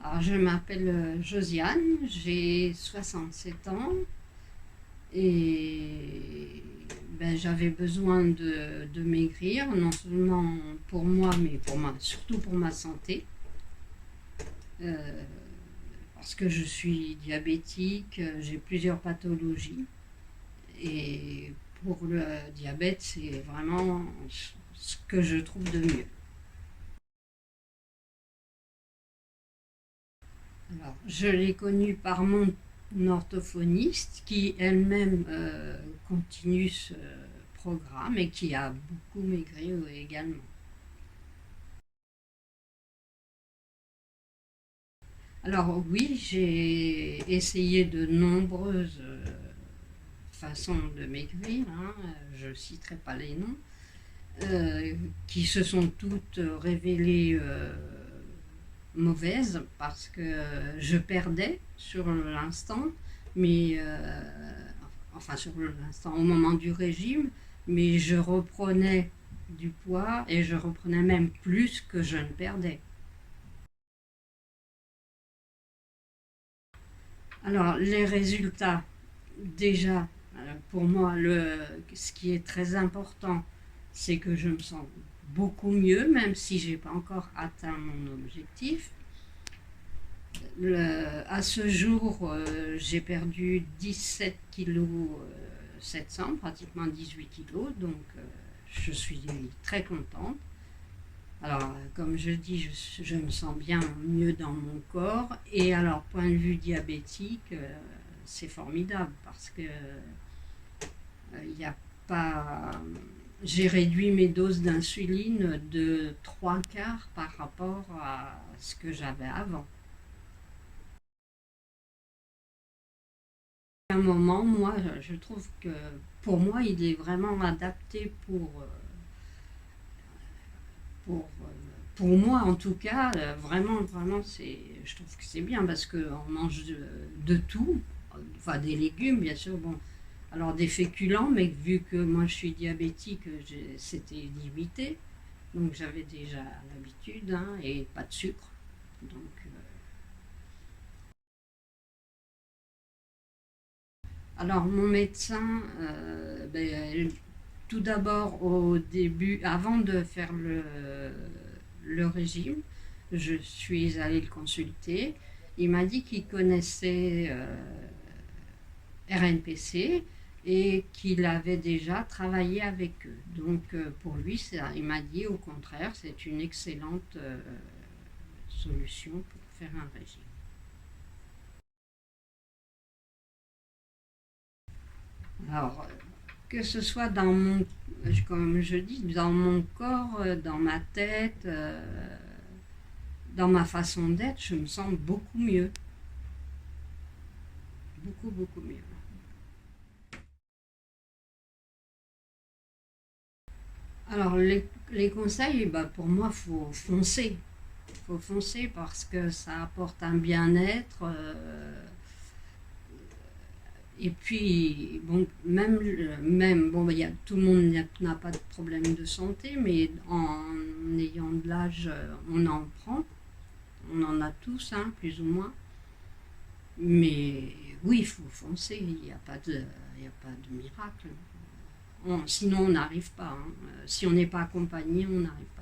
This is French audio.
Alors, je m'appelle Josiane, j'ai 67 ans et j'avais besoin de maigrir, non seulement pour moi, mais surtout pour ma santé. Euh, Parce que je suis diabétique, j'ai plusieurs pathologies et pour le diabète, c'est vraiment ce que je trouve de mieux. Alors, je l'ai connue par mon orthophoniste qui elle-même continue ce programme et qui a beaucoup maigri également. Alors oui, j'ai essayé de nombreuses façons de maigrir, hein, je ne citerai pas les noms, qui se sont toutes révélées mauvaises parce que je perdais sur l'instant, mais enfin sur l'instant au moment du régime, mais je reprenais du poids et je reprenais même plus que je ne perdais. Alors les résultats, déjà, pour moi, ce qui est très important, c'est que je me sens beaucoup mieux, même si j'ai pas encore atteint mon objectif. À ce jour, j'ai perdu 17 kg 700, pratiquement 18 kg, donc je suis très contente. Alors, comme je dis, je me sens bien mieux dans mon corps. Et alors, point de vue diabétique, c'est formidable parce que il n'y a pas. J'ai réduit mes doses d'insuline de 3 quarts par rapport à ce que j'avais avant. À un moment, moi, je trouve que pour moi, il est vraiment adapté pour moi en tout cas. Vraiment, je trouve que c'est bien parce qu'on mange de tout, enfin des légumes, bien sûr. Bon, alors des féculents, mais vu que moi je suis diabétique, c'était limité. Donc j'avais déjà l'habitude, hein, et pas de sucre. Donc, alors mon médecin, tout d'abord au début, avant de faire le régime, je suis allée le consulter. Il m'a dit qu'il connaissait RNPC et qu'il avait déjà travaillé avec eux. Donc pour lui, il m'a dit au contraire, c'est une excellente solution pour faire un régime. Alors, que ce soit comme je dis, dans mon corps, dans ma tête, dans ma façon d'être, je me sens beaucoup mieux. Beaucoup mieux. Alors, les conseils, bah, pour moi, il faut foncer. Il faut foncer parce que ça apporte un bien-être. Et puis, bon, même bon, bah, tout le monde n'a pas de problème de santé, mais en ayant de l'âge, on en prend. On en a tous, hein, plus ou moins. Mais oui, il faut foncer. Il n'y a pas de miracle. Sinon, on n'arrive pas, hein. Si on n'est pas accompagné, on n'arrive